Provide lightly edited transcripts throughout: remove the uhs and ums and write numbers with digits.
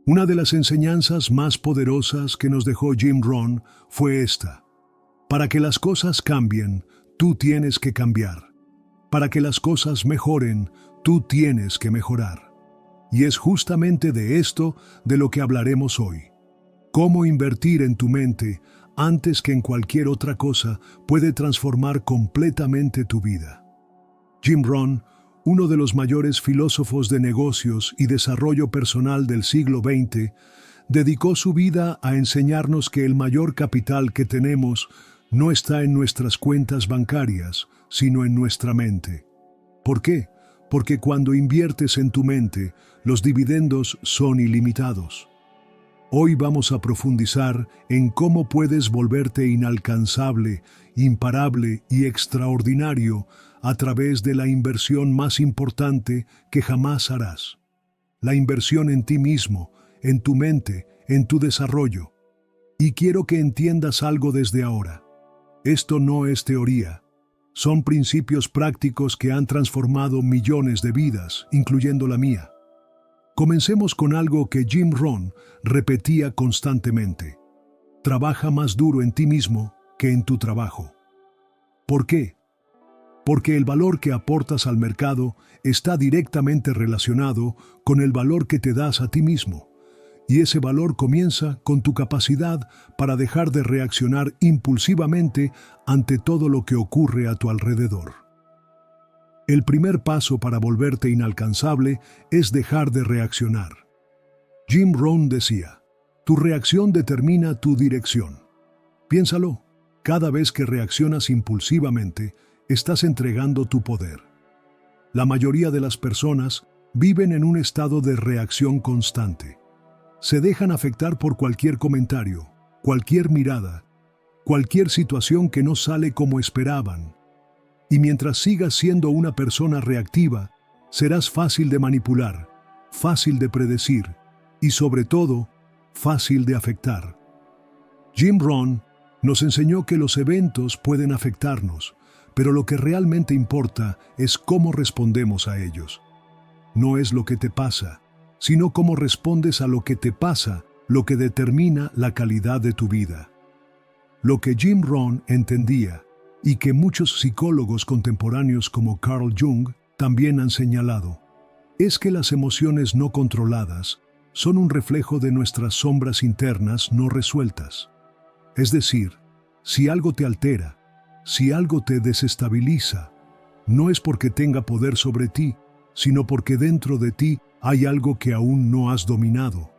Una de las enseñanzas más poderosas que nos dejó Jim Rohn fue esta: para que las cosas cambien, tú tienes que cambiar. Para que las cosas mejoren, tú tienes que mejorar. Y es justamente de esto de lo que hablaremos hoy. Cómo invertir en tu mente antes que en cualquier otra cosa puede transformar completamente tu vida. Jim Rohn, uno de los mayores filósofos de negocios y desarrollo personal del siglo XX, dedicó su vida a enseñarnos que el mayor capital que tenemos no está en nuestras cuentas bancarias, sino en nuestra mente. ¿Por qué? Porque cuando inviertes en tu mente, los dividendos son ilimitados. Hoy vamos a profundizar en cómo puedes volverte inalcanzable, imparable y extraordinario a través de la inversión más importante que jamás harás. La inversión en ti mismo, en tu mente, en tu desarrollo. Y quiero que entiendas algo desde ahora. Esto no es teoría. Son principios prácticos que han transformado millones de vidas, incluyendo la mía. Comencemos con algo que Jim Rohn repetía constantemente: trabaja más duro en ti mismo que en tu trabajo. ¿Por qué? Porque el valor que aportas al mercado está directamente relacionado con el valor que te das a ti mismo, y ese valor comienza con tu capacidad para dejar de reaccionar impulsivamente ante todo lo que ocurre a tu alrededor. El primer paso para volverte inalcanzable es dejar de reaccionar. Jim Rohn decía: tu reacción determina tu dirección. Piénsalo, cada vez que reaccionas impulsivamente, estás entregando tu poder. La mayoría de las personas viven en un estado de reacción constante. Se dejan afectar por cualquier comentario, cualquier mirada, cualquier situación que no sale como esperaban. Y mientras sigas siendo una persona reactiva, serás fácil de manipular, fácil de predecir y, sobre todo, fácil de afectar. Jim Rohn nos enseñó que los eventos pueden afectarnos, pero lo que realmente importa es cómo respondemos a ellos. No es lo que te pasa, sino cómo respondes a lo que te pasa, lo que determina la calidad de tu vida. Lo que Jim Rohn entendía, y que muchos psicólogos contemporáneos como Carl Jung también han señalado, es que las emociones no controladas son un reflejo de nuestras sombras internas no resueltas. Es decir, si algo te altera, si algo te desestabiliza, no es porque tenga poder sobre ti, sino porque dentro de ti hay algo que aún no has dominado.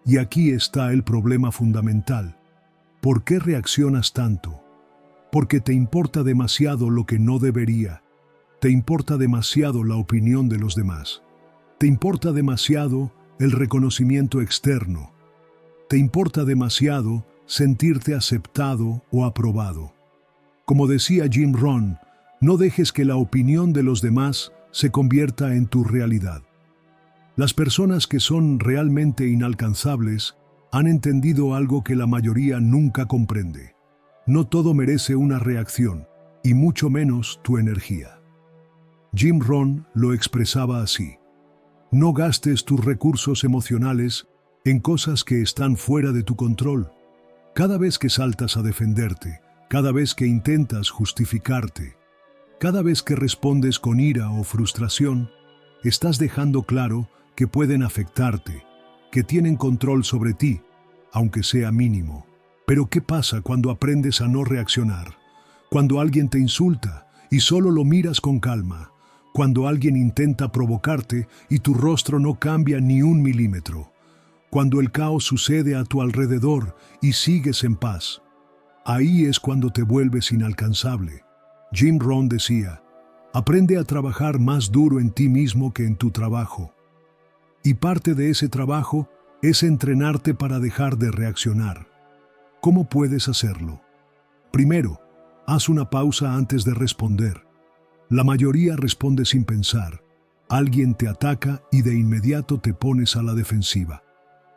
Y aquí está el problema fundamental. ¿Por qué reaccionas tanto? Porque te importa demasiado lo que no debería. Te importa demasiado la opinión de los demás. Te importa demasiado el reconocimiento externo. Te importa demasiado sentirte aceptado o aprobado. Como decía Jim Rohn, no dejes que la opinión de los demás se convierta en tu realidad. Las personas que son realmente inalcanzables han entendido algo que la mayoría nunca comprende. No todo merece una reacción, y mucho menos tu energía. Jim Rohn lo expresaba así: no gastes tus recursos emocionales en cosas que están fuera de tu control. Cada vez que saltas a defenderte, cada vez que intentas justificarte, cada vez que respondes con ira o frustración, estás dejando claro que pueden afectarte, que tienen control sobre ti, aunque sea mínimo. Pero ¿qué pasa cuando aprendes a no reaccionar? Cuando alguien te insulta y solo lo miras con calma. Cuando alguien intenta provocarte y tu rostro no cambia ni un milímetro. Cuando el caos sucede a tu alrededor y sigues en paz. Ahí es cuando te vuelves inalcanzable. Jim Rohn decía: aprende a trabajar más duro en ti mismo que en tu trabajo. Y parte de ese trabajo es entrenarte para dejar de reaccionar. ¿Cómo puedes hacerlo? Primero, haz una pausa antes de responder. La mayoría responde sin pensar. Alguien te ataca y de inmediato te pones a la defensiva.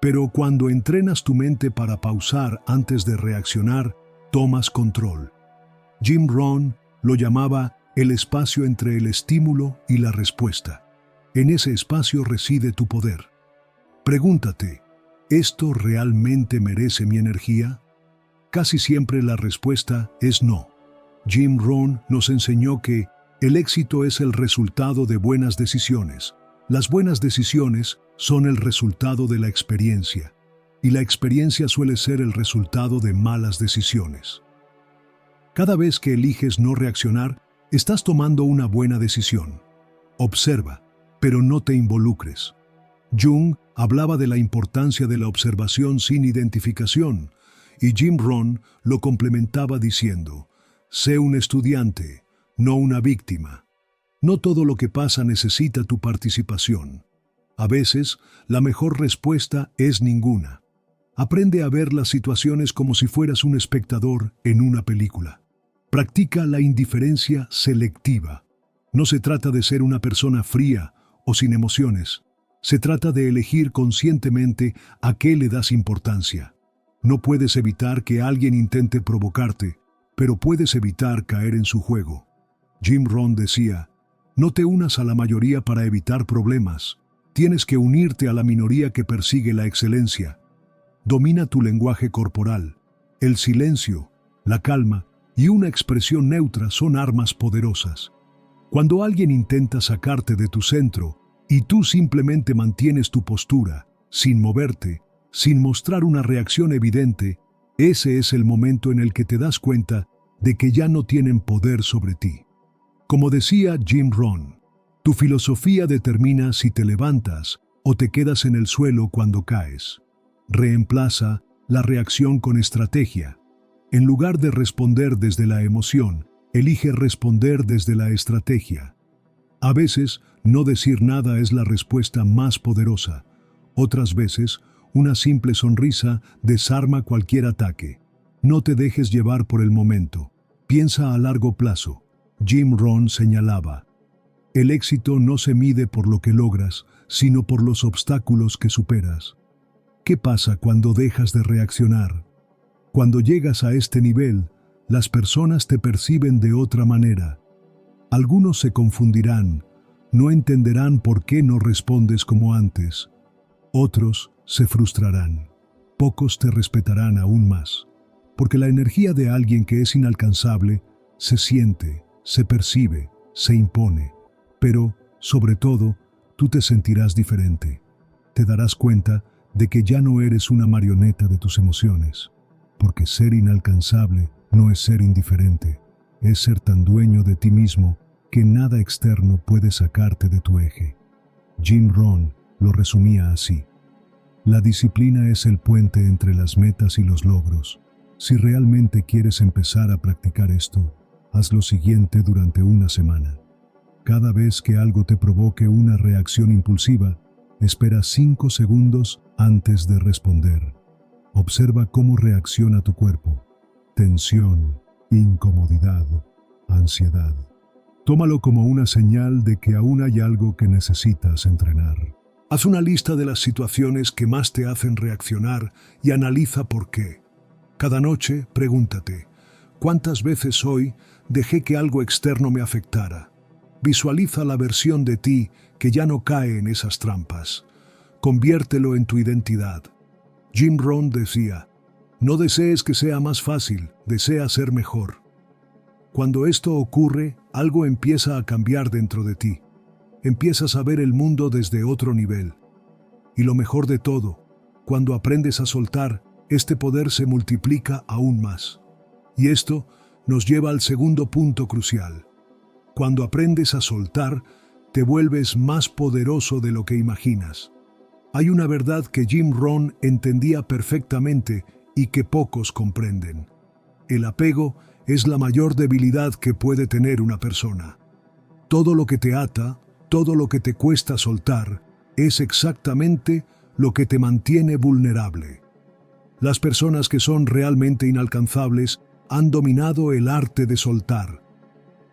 Pero cuando entrenas tu mente para pausar antes de reaccionar, tomas control. Jim Rohn lo llamaba el espacio entre el estímulo y la respuesta. En ese espacio reside tu poder. Pregúntate, ¿esto realmente merece mi energía? Casi siempre la respuesta es no. Jim Rohn nos enseñó que el éxito es el resultado de buenas decisiones. Las buenas decisiones son el resultado de la experiencia, y la experiencia suele ser el resultado de malas decisiones. Cada vez que eliges no reaccionar, estás tomando una buena decisión. Observa, pero no te involucres. Jung hablaba de la importancia de la observación sin identificación, y Jim Rohn lo complementaba diciendo: sé un estudiante, no una víctima. No todo lo que pasa necesita tu participación. A veces, la mejor respuesta es ninguna. Aprende a ver las situaciones como si fueras un espectador en una película. Practica la indiferencia selectiva. No se trata de ser una persona fría o sin emociones. Se trata de elegir conscientemente a qué le das importancia. No puedes evitar que alguien intente provocarte, pero puedes evitar caer en su juego. Jim Rohn decía: no te unas a la mayoría para evitar problemas. Tienes que unirte a la minoría que persigue la excelencia. Domina tu lenguaje corporal. El silencio, la calma y una expresión neutra son armas poderosas. Cuando alguien intenta sacarte de tu centro y tú simplemente mantienes tu postura, sin moverte, sin mostrar una reacción evidente, ese es el momento en el que te das cuenta de que ya no tienen poder sobre ti. Como decía Jim Rohn, tu filosofía determina si te levantas o te quedas en el suelo cuando caes. Reemplaza la reacción con estrategia. En lugar de responder desde la emoción, elige responder desde la estrategia. A veces, no decir nada es la respuesta más poderosa. Otras veces, una simple sonrisa desarma cualquier ataque. No te dejes llevar por el momento. Piensa a largo plazo. Jim Rohn señalaba: el éxito no se mide por lo que logras, sino por los obstáculos que superas. ¿Qué pasa cuando dejas de reaccionar? Cuando llegas a este nivel, las personas te perciben de otra manera. Algunos se confundirán, no entenderán por qué no respondes como antes. Otros se frustrarán. Pocos te respetarán aún más, porque la energía de alguien que es inalcanzable se siente, se percibe, se impone. Pero, sobre todo, tú te sentirás diferente. Te darás cuenta de que ya no eres una marioneta de tus emociones, porque ser inalcanzable no es ser indiferente, es ser tan dueño de ti mismo que nada externo puede sacarte de tu eje. Jim Rohn lo resumía así: la disciplina es el puente entre las metas y los logros. Si realmente quieres empezar a practicar esto, haz lo siguiente durante una semana. Cada vez que algo te provoque una reacción impulsiva, espera 5 segundos antes de responder. Observa cómo reacciona tu cuerpo. Tensión, incomodidad, ansiedad. Tómalo como una señal de que aún hay algo que necesitas entrenar. Haz una lista de las situaciones que más te hacen reaccionar y analiza por qué. Cada noche, pregúntate: ¿cuántas veces hoy dejé que algo externo me afectara? Visualiza la versión de ti que ya no cae en esas trampas. Conviértelo en tu identidad. Jim Rohn decía: no desees que sea más fácil, desea ser mejor. Cuando esto ocurre, algo empieza a cambiar dentro de ti. Empiezas a ver el mundo desde otro nivel. Y lo mejor de todo, cuando aprendes a soltar, este poder se multiplica aún más. Y esto nos lleva al segundo punto crucial. Cuando aprendes a soltar, te vuelves más poderoso de lo que imaginas. Hay una verdad que Jim Rohn entendía perfectamente y que pocos comprenden. El apego es la mayor debilidad que puede tener una persona. Todo lo que te ata, todo lo que te cuesta soltar, es exactamente lo que te mantiene vulnerable. Las personas que son realmente inalcanzables han dominado el arte de soltar.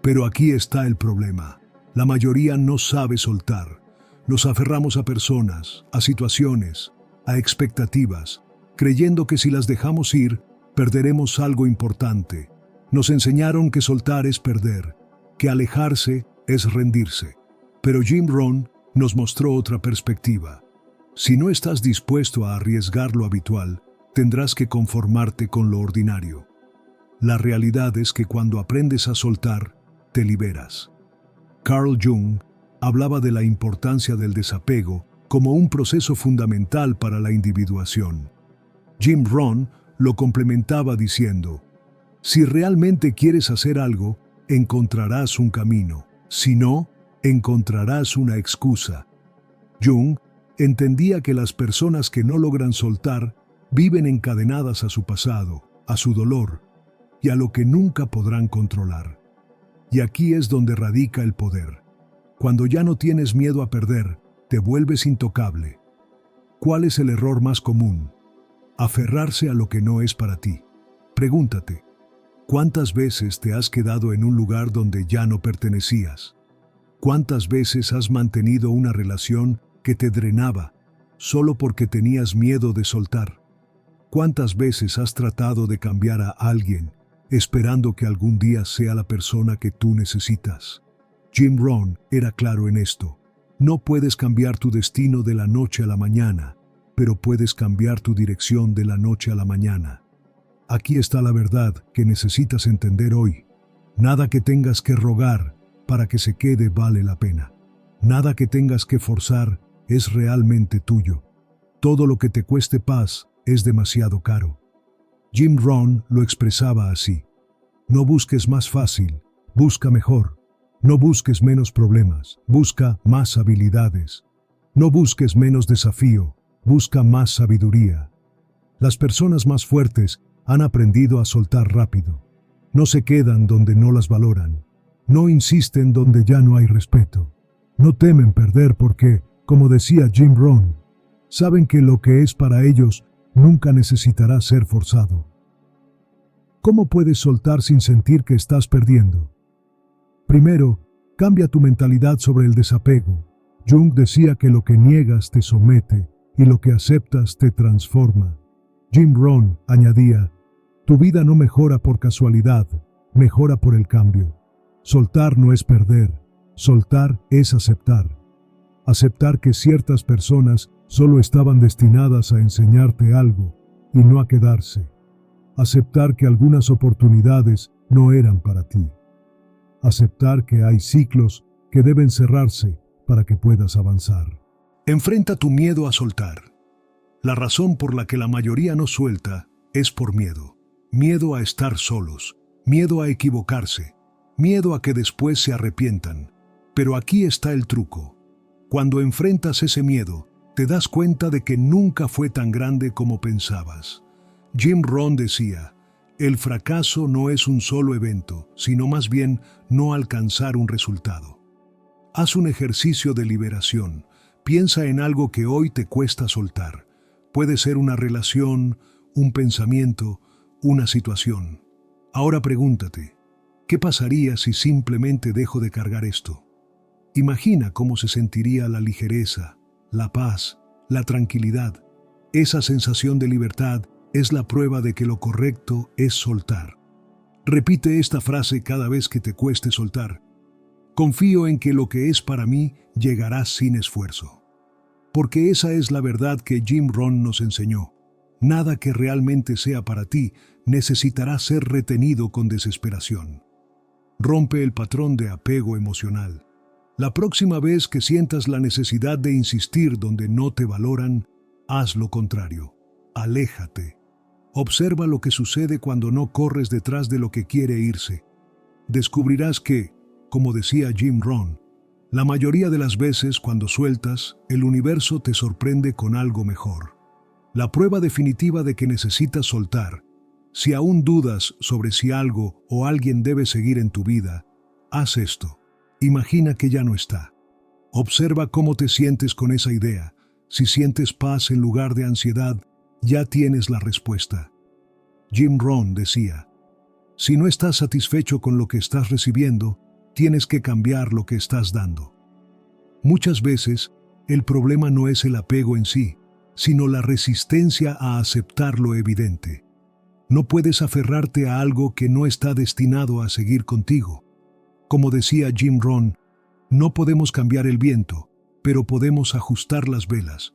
Pero aquí está el problema. La mayoría no sabe soltar. Nos aferramos a personas, a situaciones, a expectativas, creyendo que si las dejamos ir, perderemos algo importante. Nos enseñaron que soltar es perder, que alejarse es rendirse. Pero Jim Rohn nos mostró otra perspectiva. Si no estás dispuesto a arriesgar lo habitual, tendrás que conformarte con lo ordinario. La realidad es que cuando aprendes a soltar, te liberas. Carl Jung hablaba de la importancia del desapego como un proceso fundamental para la individuación. Jim Rohn lo complementaba diciendo: si realmente quieres hacer algo, encontrarás un camino. Si no, encontrarás una excusa. Jung entendía que las personas que no logran soltar viven encadenadas a su pasado, a su dolor y a lo que nunca podrán controlar. Y aquí es donde radica el poder. Cuando ya no tienes miedo a perder, te vuelves intocable. ¿Cuál es el error más común? Aferrarse a lo que no es para ti. Pregúntate, ¿cuántas veces te has quedado en un lugar donde ya no pertenecías? ¿Cuántas veces has mantenido una relación que te drenaba solo porque tenías miedo de soltar? ¿Cuántas veces has tratado de cambiar a alguien esperando que algún día sea la persona que tú necesitas? Jim Rohn era claro en esto. No puedes cambiar tu destino de la noche a la mañana, pero puedes cambiar tu dirección de la noche a la mañana. Aquí está la verdad que necesitas entender hoy. Nada que tengas que rogar para que se quede vale la pena. Nada que tengas que forzar es realmente tuyo. Todo lo que te cueste paz es demasiado caro. Jim Rohn lo expresaba así: no busques más fácil, busca mejor. No busques menos problemas, busca más habilidades. No busques menos desafío, busca más sabiduría. Las personas más fuertes han aprendido a soltar rápido. No se quedan donde no las valoran. No insisten donde ya no hay respeto. No temen perder porque, como decía Jim Rohn, saben que lo que es para ellos nunca necesitará ser forzado. ¿Cómo puedes soltar sin sentir que estás perdiendo? Primero, cambia tu mentalidad sobre el desapego. Jung decía que lo que niegas te somete y lo que aceptas te transforma. Jim Rohn añadía: tu vida no mejora por casualidad, mejora por el cambio. Soltar no es perder, soltar es aceptar. Aceptar que ciertas personas solo estaban destinadas a enseñarte algo y no a quedarse. Aceptar que algunas oportunidades no eran para ti. Aceptar que hay ciclos que deben cerrarse para que puedas avanzar. Enfrenta tu miedo a soltar. La razón por la que la mayoría no suelta es por miedo. Miedo a estar solos, miedo a equivocarse, miedo a que después se arrepientan. Pero aquí está el truco. Cuando enfrentas ese miedo, te das cuenta de que nunca fue tan grande como pensabas. Jim Rohn decía: el fracaso no es un solo evento, sino más bien no alcanzar un resultado. Haz un ejercicio de liberación. Piensa en algo que hoy te cuesta soltar. Puede ser una relación, un pensamiento, una situación. Ahora pregúntate, ¿qué pasaría si simplemente dejo de cargar esto? Imagina cómo se sentiría la ligereza, la paz, la tranquilidad. Esa sensación de libertad es la prueba de que lo correcto es soltar. Repite esta frase cada vez que te cueste soltar. Confío en que lo que es para mí llegará sin esfuerzo. Porque esa es la verdad que Jim Rohn nos enseñó. Nada que realmente sea para ti necesitará ser retenido con desesperación. Rompe el patrón de apego emocional. La próxima vez que sientas la necesidad de insistir donde no te valoran, haz lo contrario. Aléjate. Observa lo que sucede cuando no corres detrás de lo que quiere irse. Descubrirás que, como decía Jim Rohn, la mayoría de las veces cuando sueltas, el universo te sorprende con algo mejor. La prueba definitiva de que necesitas soltar. Si aún dudas sobre si algo o alguien debe seguir en tu vida, haz esto. Imagina que ya no está. Observa cómo te sientes con esa idea. Si sientes paz en lugar de ansiedad, ya tienes la respuesta. Jim Rohn decía: si no estás satisfecho con lo que estás recibiendo, tienes que cambiar lo que estás dando. Muchas veces, el problema no es el apego en sí, sino la resistencia a aceptar lo evidente. No puedes aferrarte a algo que no está destinado a seguir contigo. Como decía Jim Rohn, no podemos cambiar el viento, pero podemos ajustar las velas.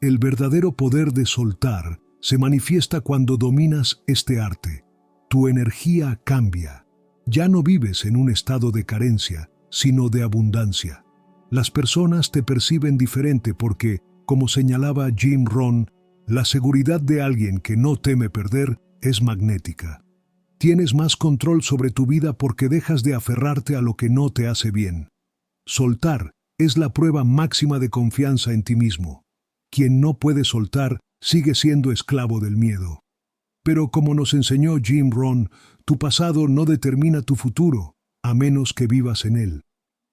el verdadero poder de soltar se manifiesta cuando dominas este arte. Tu energía cambia. Ya no vives en un estado de carencia, sino de abundancia. Las personas te perciben diferente porque, como señalaba Jim Rohn, la seguridad de alguien que no teme perder es magnética. Tienes más control sobre tu vida porque dejas de aferrarte a lo que no te hace bien. Soltar es la prueba máxima de confianza en ti mismo. Quien no puede soltar sigue siendo esclavo del miedo. Pero como nos enseñó Jim Rohn, tu pasado no determina tu futuro, a menos que vivas en él.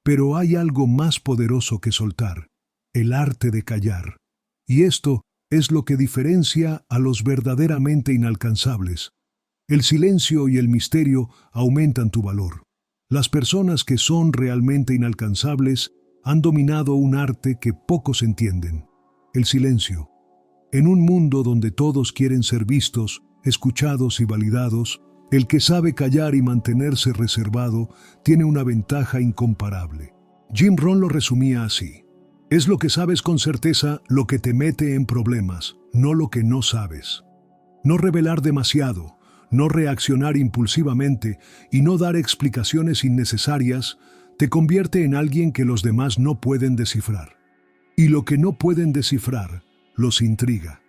Pero hay algo más poderoso que soltar, el arte de callar. Y esto es lo que diferencia a los verdaderamente inalcanzables. El silencio y el misterio aumentan tu valor. Las personas que son realmente inalcanzables han dominado un arte que pocos entienden: el silencio. En un mundo donde todos quieren ser vistos, escuchados y validados, el que sabe callar y mantenerse reservado tiene una ventaja incomparable. Jim Rohn lo resumía así: es lo que sabes con certeza lo que te mete en problemas, no lo que no sabes. No revelar demasiado, no reaccionar impulsivamente y no dar explicaciones innecesarias te convierte en alguien que los demás no pueden descifrar. Y lo que no pueden descifrar los intriga.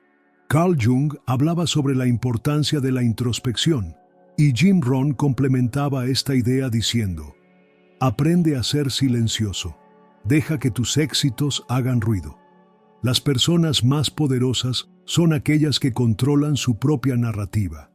Carl Jung hablaba sobre la importancia de la introspección, y Jim Rohn complementaba esta idea diciendo: aprende a ser silencioso, deja que tus éxitos hagan ruido. Las personas más poderosas son aquellas que controlan su propia narrativa.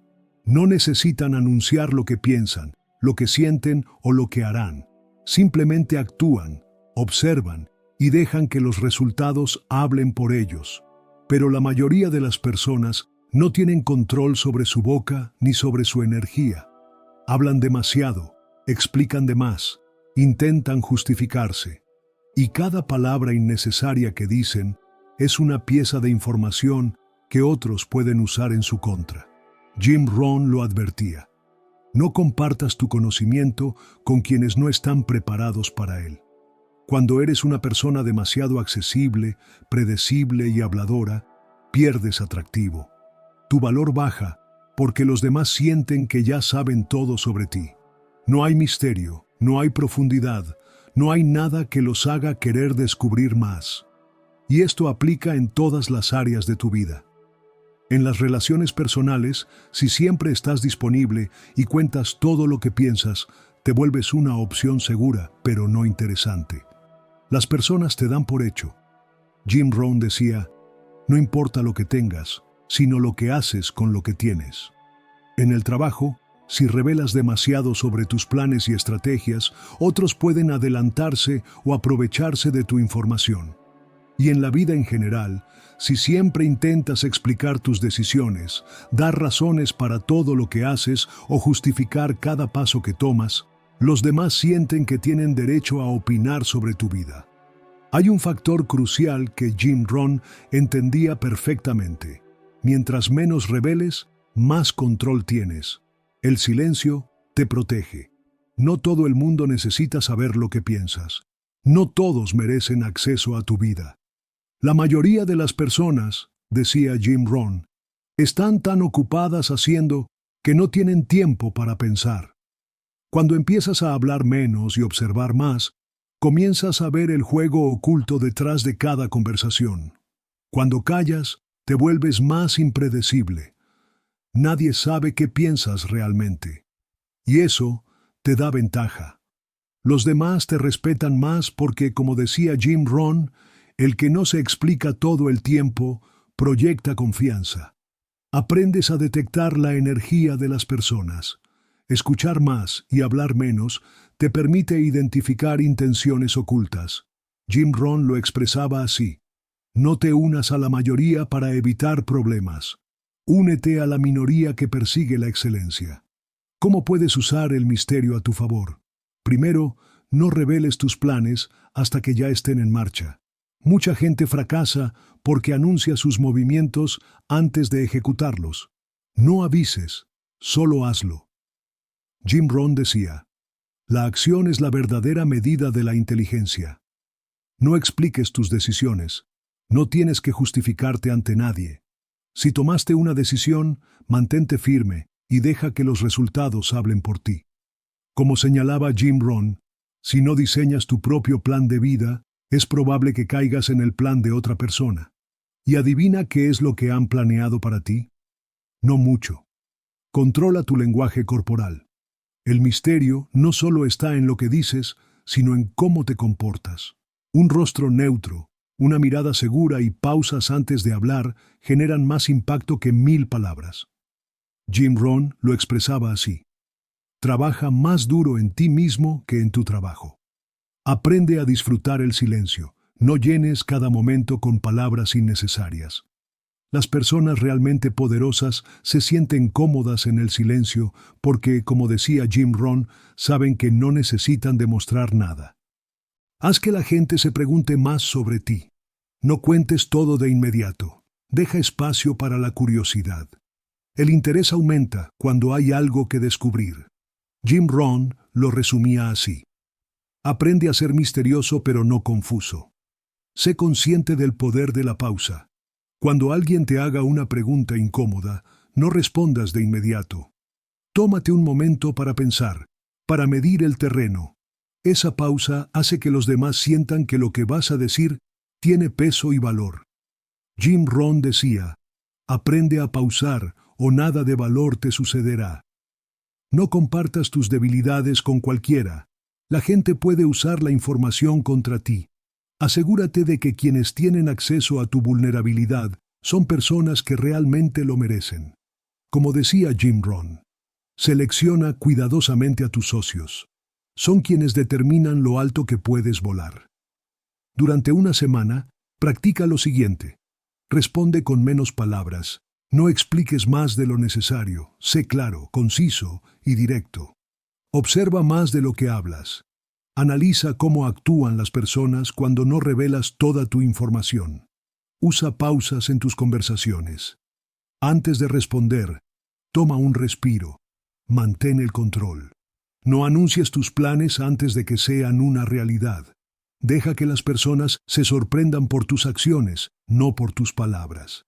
No necesitan anunciar lo que piensan, lo que sienten o lo que harán. Simplemente actúan, observan y dejan que los resultados hablen por ellos. Pero la mayoría de las personas no tienen control sobre su boca ni sobre su energía. Hablan demasiado, explican de más, intentan justificarse. Y cada palabra innecesaria que dicen es una pieza de información que otros pueden usar en su contra. Jim Rohn lo advertía: no compartas tu conocimiento con quienes no están preparados para él. Cuando eres una persona demasiado accesible, predecible y habladora, pierdes atractivo. Tu valor baja porque los demás sienten que ya saben todo sobre ti. No hay misterio, no hay profundidad, no hay nada que los haga querer descubrir más. Y esto aplica en todas las áreas de tu vida. En las relaciones personales, si siempre estás disponible y cuentas todo lo que piensas, te vuelves una opción segura, pero no interesante. Las personas te dan por hecho. Jim Rohn decía: no importa lo que tengas, sino lo que haces con lo que tienes. En el trabajo, si revelas demasiado sobre tus planes y estrategias, otros pueden adelantarse o aprovecharse de tu información. Y en la vida en general, si siempre intentas explicar tus decisiones, dar razones para todo lo que haces o justificar cada paso que tomas, los demás sienten que tienen derecho a opinar sobre tu vida. Hay un factor crucial que Jim Rohn entendía perfectamente. Mientras menos reveles, más control tienes. El silencio te protege. No todo el mundo necesita saber lo que piensas. No todos merecen acceso a tu vida. La mayoría de las personas, decía Jim Rohn, están tan ocupadas haciendo que no tienen tiempo para pensar. Cuando empiezas a hablar menos y observar más, comienzas a ver el juego oculto detrás de cada conversación. Cuando callas, te vuelves más impredecible. Nadie sabe qué piensas realmente. Y eso te da ventaja. Los demás te respetan más porque, como decía Jim Rohn, el que no se explica todo el tiempo proyecta confianza. Aprendes a detectar la energía de las personas. Escuchar más y hablar menos te permite identificar intenciones ocultas. Jim Rohn lo expresaba así: no te unas a la mayoría para evitar problemas. Únete a la minoría que persigue la excelencia. ¿Cómo puedes usar el misterio a tu favor? Primero, no reveles tus planes hasta que ya estén en marcha. Mucha gente fracasa porque anuncia sus movimientos antes de ejecutarlos. No avises, solo hazlo. Jim Rohn decía: la acción es la verdadera medida de la inteligencia. No expliques tus decisiones, No tienes que justificarte ante nadie. Si tomaste una decisión, mantente firme y deja que los resultados hablen por ti. Como señalaba Jim Rohn, si no diseñas tu propio plan de vida, es probable que caigas en el plan de otra persona. ¿Y adivina qué es lo que han planeado para ti? No mucho. Controla tu lenguaje corporal. El misterio no solo está en lo que dices, sino en cómo te comportas. Un rostro neutro, una mirada segura y pausas antes de hablar generan más impacto que 1000 palabras. Jim Rohn lo expresaba así: trabaja más duro en ti mismo que en tu trabajo. Aprende a disfrutar el silencio. No llenes cada momento con palabras innecesarias. Las personas realmente poderosas se sienten cómodas en el silencio porque, como decía Jim Rohn, saben que no necesitan demostrar nada. Haz que la gente se pregunte más sobre ti. No cuentes todo de inmediato. Deja espacio para la curiosidad. El interés aumenta cuando hay algo que descubrir. Jim Rohn lo resumía así: aprende a ser misterioso pero no confuso. Sé consciente del poder de la pausa. Cuando alguien te haga una pregunta incómoda, no respondas de inmediato. Tómate un momento para pensar, para medir el terreno. Esa pausa hace que los demás sientan que lo que vas a decir tiene peso y valor. Jim Rohn decía: aprende a pausar o nada de valor te sucederá. No compartas tus debilidades con cualquiera. La gente puede usar la información contra ti. Asegúrate de que quienes tienen acceso a tu vulnerabilidad son personas que realmente lo merecen. Como decía Jim Rohn, selecciona cuidadosamente a tus socios. Son quienes determinan lo alto que puedes volar. Durante una semana, practica lo siguiente. Responde con menos palabras. No expliques más de lo necesario. Sé claro, conciso y directo. Observa más de lo que hablas. Analiza cómo actúan las personas cuando no revelas toda tu información. Usa pausas en tus conversaciones. Antes de responder, toma un respiro. Mantén el control. No anuncies tus planes antes de que sean una realidad. Deja que las personas se sorprendan por tus acciones, no por tus palabras.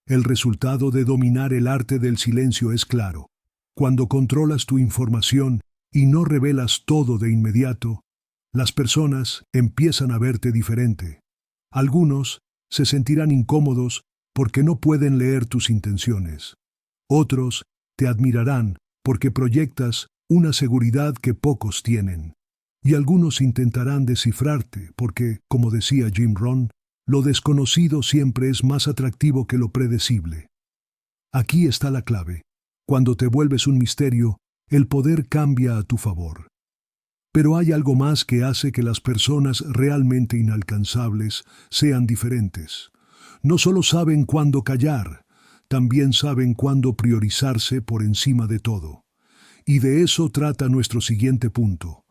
El resultado de dominar el arte del silencio es claro. Cuando controlas tu información y no revelas todo de inmediato, las personas empiezan a verte diferente. Algunos se sentirán incómodos porque no pueden leer tus intenciones. Otros te admirarán porque proyectas una seguridad que pocos tienen. Y algunos intentarán descifrarte porque, como decía Jim Rohn, lo desconocido siempre es más atractivo que lo predecible. Aquí está la clave. Cuando te vuelves un misterio, el poder cambia a tu favor. Pero hay algo más que hace que las personas realmente inalcanzables sean diferentes. No solo saben cuándo callar, también saben cuándo priorizarse por encima de todo. Y de eso trata nuestro siguiente punto.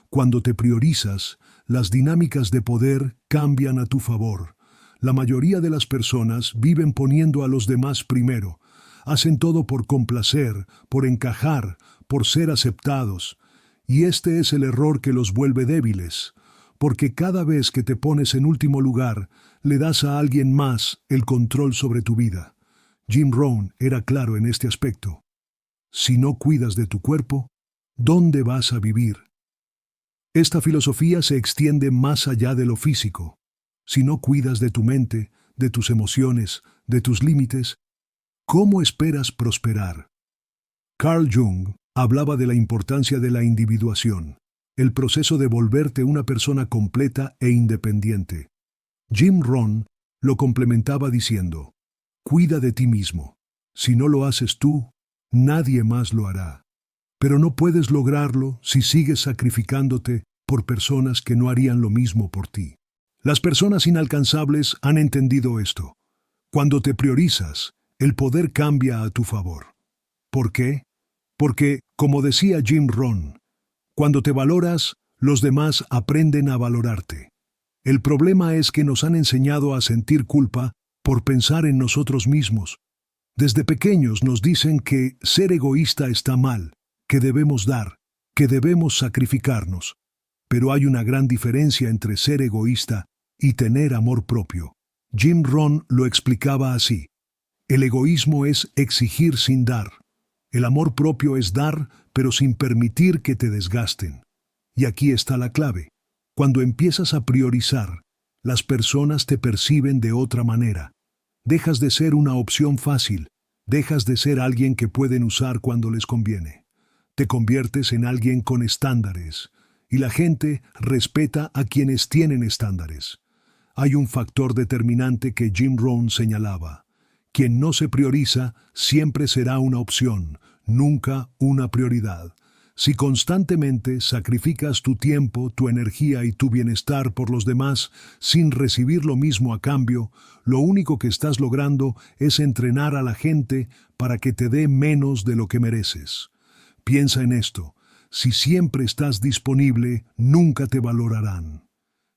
Cuando te priorizas, las dinámicas de poder cambian a tu favor. La mayoría de las personas viven poniendo a los demás primero. Hacen todo por complacer, por encajar, por ser aceptados. Y este es el error que los vuelve débiles, porque cada vez que te pones en último lugar, le das a alguien más el control sobre tu vida. Jim Rohn era claro en este aspecto. Si no cuidas de tu cuerpo, ¿dónde vas a vivir? Esta filosofía se extiende más allá de lo físico. Si no cuidas de tu mente, de tus emociones, de tus límites, ¿cómo esperas prosperar? Carl Jung hablaba de la importancia de la individuación, el proceso de volverte una persona completa e independiente. Jim Rohn lo complementaba diciendo: cuida de ti mismo. Si no lo haces tú, nadie más lo hará. Pero no puedes lograrlo si sigues sacrificándote por personas que no harían lo mismo por ti. Las personas inalcanzables han entendido esto. Cuando te priorizas, el poder cambia a tu favor. ¿Por qué? Porque, como decía Jim Rohn, cuando te valoras, los demás aprenden a valorarte. El problema es que nos han enseñado a sentir culpa por pensar en nosotros mismos. Desde pequeños nos dicen que ser egoísta está mal, que debemos dar, que debemos sacrificarnos. Pero hay una gran diferencia entre ser egoísta y tener amor propio. Jim Rohn lo explicaba así. El egoísmo es exigir sin dar. El amor propio es dar, pero sin permitir que te desgasten. Y aquí está la clave. Cuando empiezas a priorizar, las personas te perciben de otra manera. Dejas de ser una opción fácil, dejas de ser alguien que pueden usar cuando les conviene. Te conviertes en alguien con estándares, y la gente respeta a quienes tienen estándares. Hay un factor determinante que Jim Rohn señalaba. Quien no se prioriza siempre será una opción, nunca una prioridad. Si constantemente sacrificas tu tiempo, tu energía y tu bienestar por los demás sin recibir lo mismo a cambio, lo único que estás logrando es entrenar a la gente para que te dé menos de lo que mereces. Piensa en esto. Si siempre estás disponible, nunca te valorarán.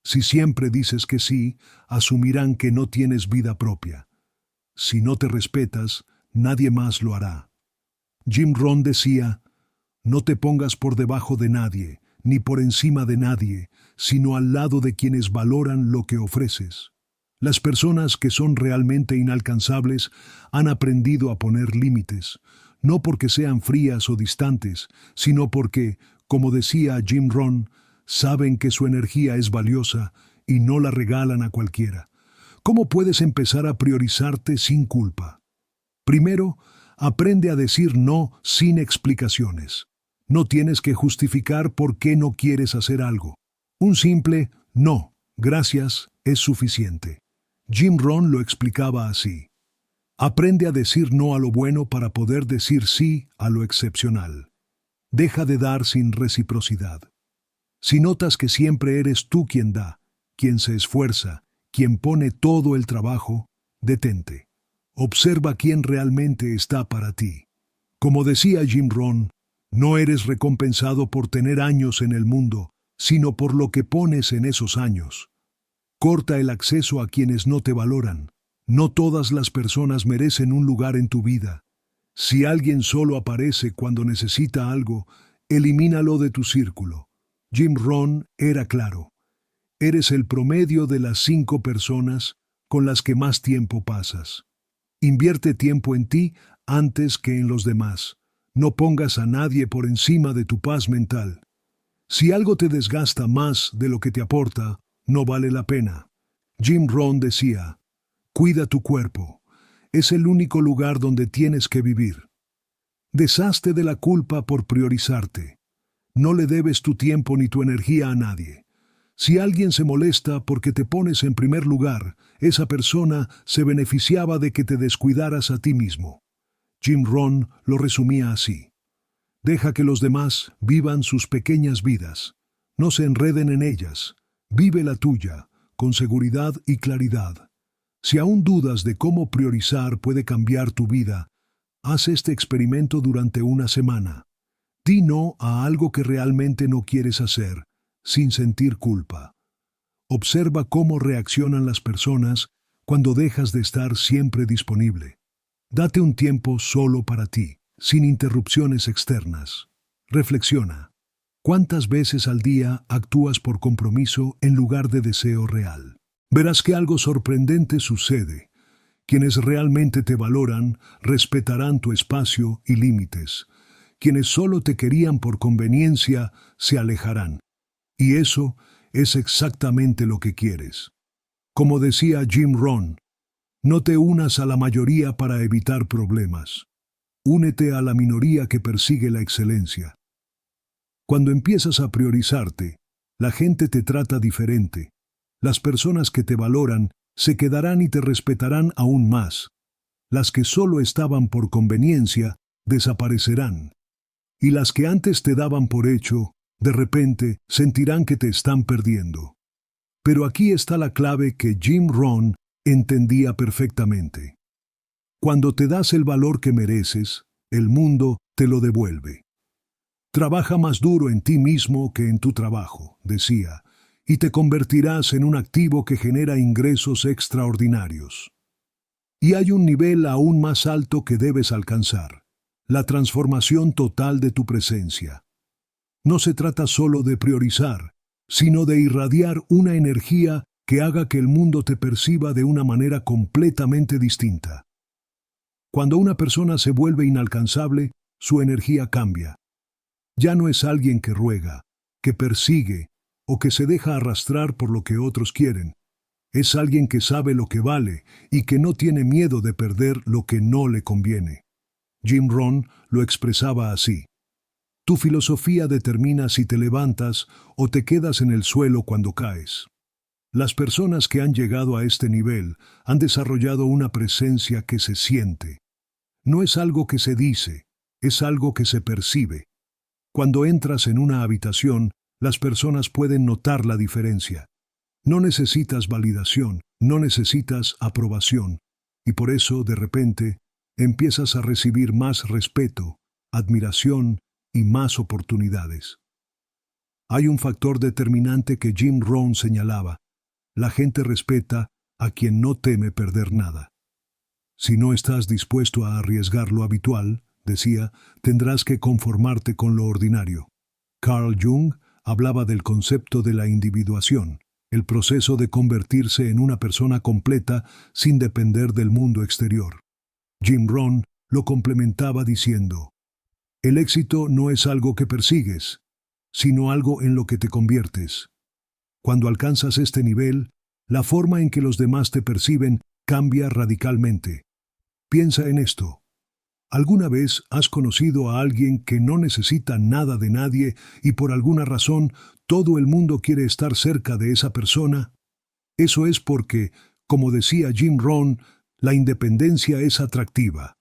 Si siempre dices que sí, asumirán que no tienes vida propia. Si no te respetas, nadie más lo hará. Jim Rohn decía, no te pongas por debajo de nadie, ni por encima de nadie, sino al lado de quienes valoran lo que ofreces. Las personas que son realmente inalcanzables han aprendido a poner límites, no porque sean frías o distantes, sino porque, como decía Jim Rohn, saben que su energía es valiosa y no la regalan a cualquiera. ¿Cómo puedes empezar a priorizarte sin culpa? Primero, aprende a decir no sin explicaciones. No tienes que justificar por qué no quieres hacer algo. Un simple no, gracias, es suficiente. Jim Rohn lo explicaba así. Aprende a decir no a lo bueno para poder decir sí a lo excepcional. Deja de dar sin reciprocidad. Si notas que siempre eres tú quien da, quien se esfuerza, quien pone todo el trabajo, detente. Observa quién realmente está para ti. Como decía Jim Rohn, no eres recompensado por tener años en el mundo, sino por lo que pones en esos años. Corta el acceso a quienes no te valoran. No todas las personas merecen un lugar en tu vida. Si alguien solo aparece cuando necesita algo, elimínalo de tu círculo. Jim Rohn era claro. Eres el promedio de las 5 personas con las que más tiempo pasas. Invierte tiempo en ti antes que en los demás. No pongas a nadie por encima de tu paz mental. Si algo te desgasta más de lo que te aporta, no vale la pena. Jim Rohn decía, cuida tu cuerpo. Es el único lugar donde tienes que vivir. Deshazte de la culpa por priorizarte. No le debes tu tiempo ni tu energía a nadie. Si alguien se molesta porque te pones en primer lugar, esa persona se beneficiaba de que te descuidaras a ti mismo. Jim Rohn lo resumía así. Deja que los demás vivan sus pequeñas vidas. No se enreden en ellas. Vive la tuya, con seguridad y claridad. Si aún dudas de cómo priorizar puede cambiar tu vida, haz este experimento durante una semana. Di no a algo que realmente no quieres hacer, sin sentir culpa. Observa cómo reaccionan las personas cuando dejas de estar siempre disponible. Date un tiempo solo para ti, sin interrupciones externas. Reflexiona. ¿Cuántas veces al día actúas por compromiso en lugar de deseo real? Verás que algo sorprendente sucede. Quienes realmente te valoran respetarán tu espacio y límites. Quienes solo te querían por conveniencia se alejarán. Y eso es exactamente lo que quieres. Como decía Jim Rohn, no te unas a la mayoría para evitar problemas. Únete a la minoría que persigue la excelencia. Cuando empiezas a priorizarte, la gente te trata diferente. Las personas que te valoran se quedarán y te respetarán aún más. Las que solo estaban por conveniencia desaparecerán. Y las que antes te daban por hecho, de repente sentirán que te están perdiendo. Pero aquí está la clave que Jim Rohn entendía perfectamente. Cuando te das el valor que mereces, el mundo te lo devuelve. Trabaja más duro en ti mismo que en tu trabajo, decía, y te convertirás en un activo que genera ingresos extraordinarios. Y hay un nivel aún más alto que debes alcanzar, la transformación total de tu presencia. No se trata solo de priorizar, sino de irradiar una energía que haga que el mundo te perciba de una manera completamente distinta. Cuando una persona se vuelve inalcanzable, su energía cambia. Ya no es alguien que ruega, que persigue o que se deja arrastrar por lo que otros quieren. Es alguien que sabe lo que vale y que no tiene miedo de perder lo que no le conviene. Jim Rohn lo expresaba así: tu filosofía determina si te levantas o te quedas en el suelo cuando caes. Las personas que han llegado a este nivel han desarrollado una presencia que se siente. No es algo que se dice, es algo que se percibe. Cuando entras en una habitación, las personas pueden notar la diferencia. No necesitas validación, no necesitas aprobación, y por eso, de repente, empiezas a recibir más respeto, admiración y más oportunidades. Hay un factor determinante que Jim Rohn señalaba: la gente respeta a quien no teme perder nada. Si no estás dispuesto a arriesgar lo habitual, decía, tendrás que conformarte con lo ordinario. Carl Jung hablaba del concepto de la individuación, el proceso de convertirse en una persona completa sin depender del mundo exterior. Jim Rohn lo complementaba diciendo: el éxito no es algo que persigues, sino algo en lo que te conviertes. Cuando alcanzas este nivel, la forma en que los demás te perciben cambia radicalmente. Piensa en esto. ¿Alguna vez has conocido a alguien que no necesita nada de nadie y por alguna razón todo el mundo quiere estar cerca de esa persona? Eso es porque, como decía Jim Rohn, la independencia es atractiva.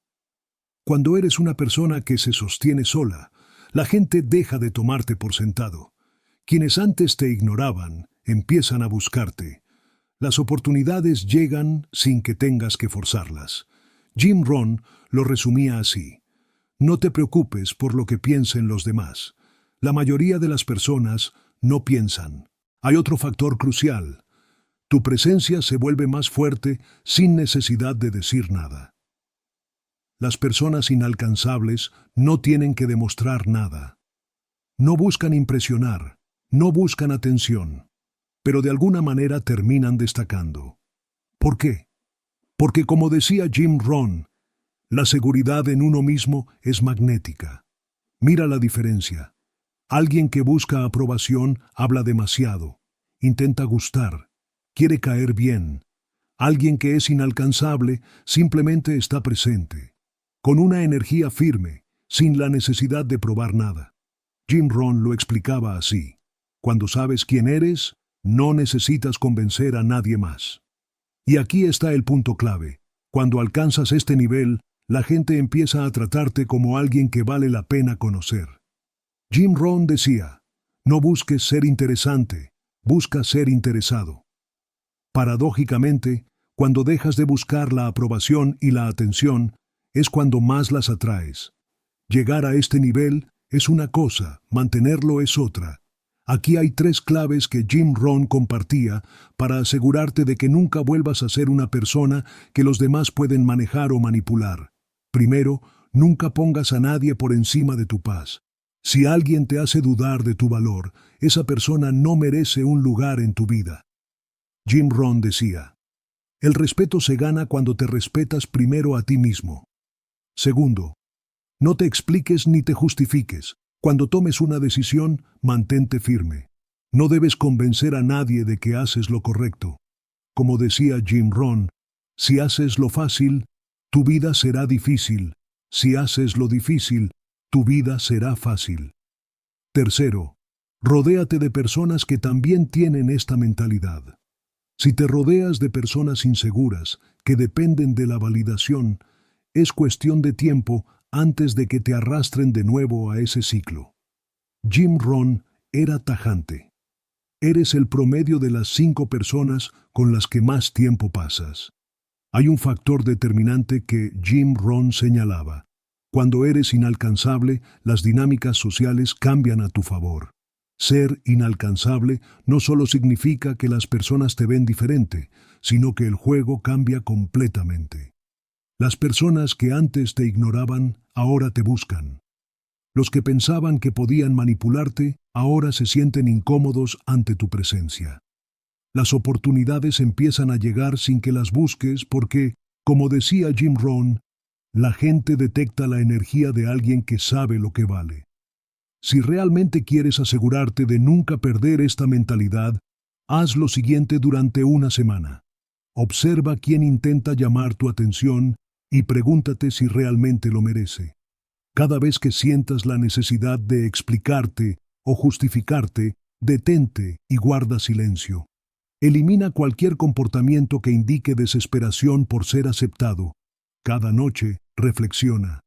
Cuando eres una persona que se sostiene sola, la gente deja de tomarte por sentado. Quienes antes te ignoraban empiezan a buscarte. Las oportunidades llegan sin que tengas que forzarlas. Jim Rohn lo resumía así: no te preocupes por lo que piensen los demás. La mayoría de las personas no piensan. Hay otro factor crucial: tu presencia se vuelve más fuerte sin necesidad de decir nada. Las personas inalcanzables no tienen que demostrar nada. No buscan impresionar, no buscan atención, pero de alguna manera terminan destacando. ¿Por qué? Porque, como decía Jim Rohn, la seguridad en uno mismo es magnética. Mira la diferencia. Alguien que busca aprobación habla demasiado, intenta gustar, quiere caer bien. Alguien que es inalcanzable simplemente está presente, con una energía firme, sin la necesidad de probar nada. Jim Rohn lo explicaba así: cuando sabes quién eres, no necesitas convencer a nadie más. Y aquí está el punto clave: cuando alcanzas este nivel, la gente empieza a tratarte como alguien que vale la pena conocer. Jim Rohn decía: no busques ser interesante, busca ser interesado. Paradójicamente, cuando dejas de buscar la aprobación y la atención, es cuando más las atraes. Llegar a este nivel es una cosa, mantenerlo es otra. Aquí hay 3 claves que Jim Rohn compartía para asegurarte de que nunca vuelvas a ser una persona que los demás pueden manejar o manipular. Primero, nunca pongas a nadie por encima de tu paz. Si alguien te hace dudar de tu valor, esa persona no merece un lugar en tu vida. Jim Rohn decía: el respeto se gana cuando te respetas primero a ti mismo. Segundo, no te expliques ni te justifiques. Cuando tomes una decisión, mantente firme. No debes convencer a nadie de que haces lo correcto. Como decía Jim Rohn, si haces lo fácil, tu vida será difícil. Si haces lo difícil, tu vida será fácil. Tercero, rodéate de personas que también tienen esta mentalidad. Si te rodeas de personas inseguras, que dependen de la validación, es cuestión de tiempo antes de que te arrastren de nuevo a ese ciclo. Jim Rohn era tajante. Eres el promedio de las 5 personas con las que más tiempo pasas. Hay un factor determinante que Jim Rohn señalaba: cuando eres inalcanzable, las dinámicas sociales cambian a tu favor. Ser inalcanzable no solo significa que las personas te ven diferente, sino que el juego cambia completamente. Las personas que antes te ignoraban, ahora te buscan. Los que pensaban que podían manipularte, ahora se sienten incómodos ante tu presencia. Las oportunidades empiezan a llegar sin que las busques porque, como decía Jim Rohn, la gente detecta la energía de alguien que sabe lo que vale. Si realmente quieres asegurarte de nunca perder esta mentalidad, haz lo siguiente durante una semana. Observa quién intenta llamar tu atención y pregúntate si realmente lo merece. Cada vez que sientas la necesidad de explicarte o justificarte, detente y guarda silencio. Elimina cualquier comportamiento que indique desesperación por ser aceptado. Cada noche, reflexiona.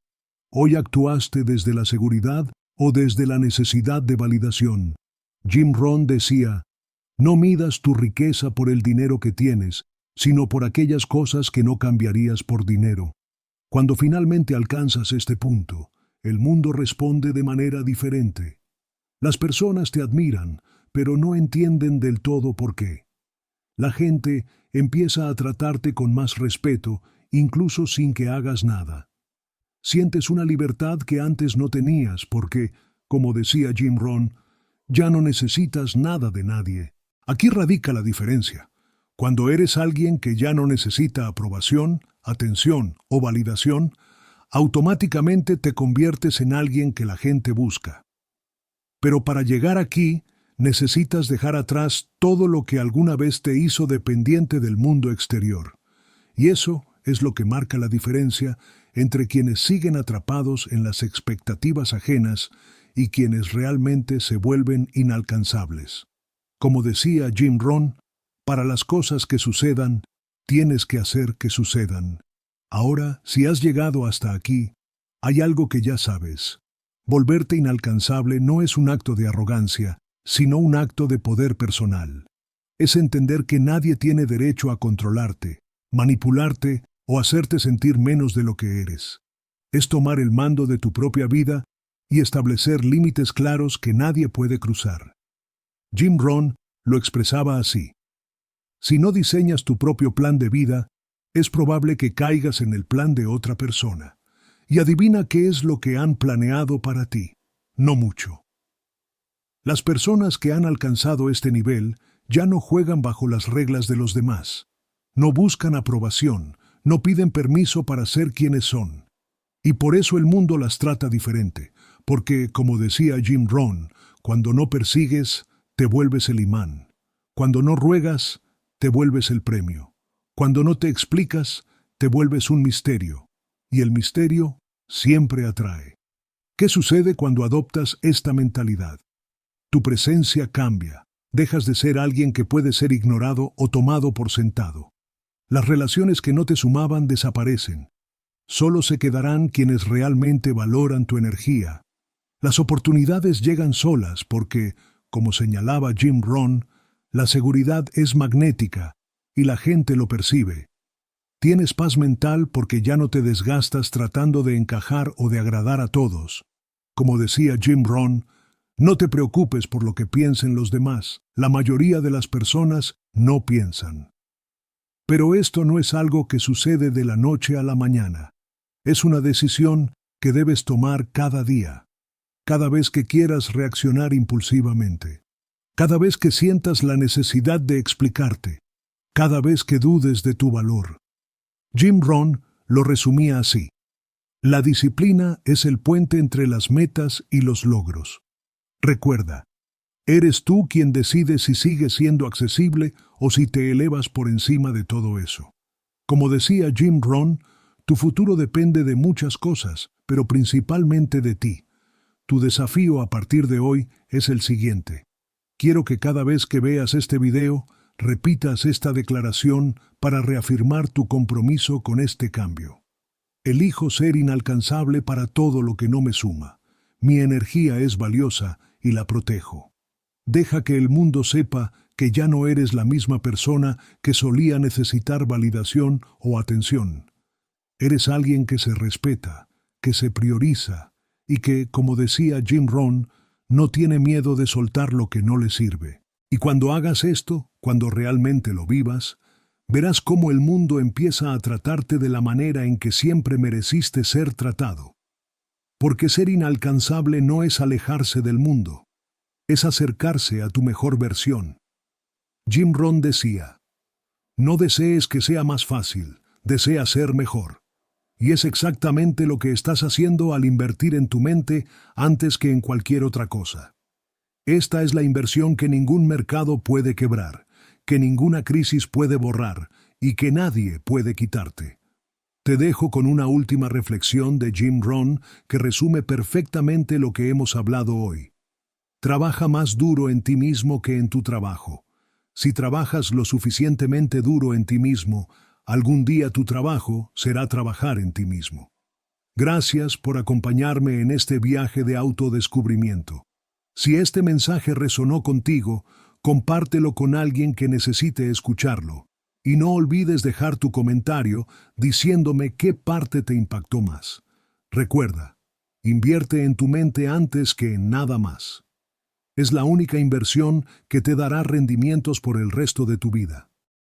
¿Hoy actuaste desde la seguridad o desde la necesidad de validación? Jim Rohn decía, no midas tu riqueza por el dinero que tienes, sino por aquellas cosas que no cambiarías por dinero. Cuando finalmente alcanzas este punto, el mundo responde de manera diferente. Las personas te admiran, pero no entienden del todo por qué. La gente empieza a tratarte con más respeto, incluso sin que hagas nada. Sientes una libertad que antes no tenías porque, como decía Jim Rohn, ya no necesitas nada de nadie. Aquí radica la diferencia. Cuando eres alguien que ya no necesita aprobación, atención o validación, automáticamente te conviertes en alguien que la gente busca. Pero para llegar aquí, necesitas dejar atrás todo lo que alguna vez te hizo dependiente del mundo exterior. Y eso es lo que marca la diferencia entre quienes siguen atrapados en las expectativas ajenas y quienes realmente se vuelven inalcanzables. Como decía Jim Rohn, para las cosas que sucedan, tienes que hacer que sucedan. Ahora, si has llegado hasta aquí, hay algo que ya sabes. Volverte inalcanzable no es un acto de arrogancia, sino un acto de poder personal. Es entender que nadie tiene derecho a controlarte, manipularte o hacerte sentir menos de lo que eres. Es tomar el mando de tu propia vida y establecer límites claros que nadie puede cruzar. Jim Rohn lo expresaba así. Si no diseñas tu propio plan de vida, es probable que caigas en el plan de otra persona. Y adivina qué es lo que han planeado para ti. No mucho. Las personas que han alcanzado este nivel ya no juegan bajo las reglas de los demás. No buscan aprobación, no piden permiso para ser quienes son. Y por eso el mundo las trata diferente, porque, como decía Jim Rohn, cuando no persigues, te vuelves el imán. Cuando no ruegas, te vuelves el premio. Cuando no te explicas, te vuelves un misterio. Y el misterio siempre atrae. ¿Qué sucede cuando adoptas esta mentalidad? Tu presencia cambia. Dejas de ser alguien que puede ser ignorado o tomado por sentado. Las relaciones que no te sumaban desaparecen. Solo se quedarán quienes realmente valoran tu energía. Las oportunidades llegan solas porque, como señalaba Jim Rohn, la seguridad es magnética y la gente lo percibe. Tienes paz mental porque ya no te desgastas tratando de encajar o de agradar a todos. Como decía Jim Rohn, no te preocupes por lo que piensen los demás. La mayoría de las personas no piensan. Pero esto no es algo que sucede de la noche a la mañana. Es una decisión que debes tomar cada día. Cada vez que quieras reaccionar impulsivamente. Cada vez que sientas la necesidad de explicarte. Cada vez que dudes de tu valor. Jim Rohn lo resumía así. La disciplina es el puente entre las metas y los logros. Recuerda, eres tú quien decide si sigues siendo accesible o si te elevas por encima de todo eso. Como decía Jim Rohn, tu futuro depende de muchas cosas, pero principalmente de ti. Tu desafío a partir de hoy es el siguiente. Quiero que cada vez que veas este video, repitas esta declaración para reafirmar tu compromiso con este cambio. Elijo ser inalcanzable para todo lo que no me suma. Mi energía es valiosa y la protejo. Deja que el mundo sepa que ya no eres la misma persona que solía necesitar validación o atención. Eres alguien que se respeta, que se prioriza y que, como decía Jim Rohn, no tiene miedo de soltar lo que no le sirve. Y cuando hagas esto, cuando realmente lo vivas, verás cómo el mundo empieza a tratarte de la manera en que siempre mereciste ser tratado. Porque ser inalcanzable no es alejarse del mundo, es acercarse a tu mejor versión. Jim Rohn decía, no desees que sea más fácil, desea ser mejor. Y es exactamente lo que estás haciendo al invertir en tu mente antes que en cualquier otra cosa. Esta es la inversión que ningún mercado puede quebrar, que ninguna crisis puede borrar y que nadie puede quitarte. Te dejo con una última reflexión de Jim Rohn que resume perfectamente lo que hemos hablado hoy. Trabaja más duro en ti mismo que en tu trabajo. Si trabajas lo suficientemente duro en ti mismo, algún día tu trabajo será trabajar en ti mismo. Gracias por acompañarme en este viaje de autodescubrimiento. Si este mensaje resonó contigo, compártelo con alguien que necesite escucharlo. Y no olvides dejar tu comentario diciéndome qué parte te impactó más. Recuerda, invierte en tu mente antes que en nada más. Es la única inversión que te dará rendimientos por el resto de tu vida.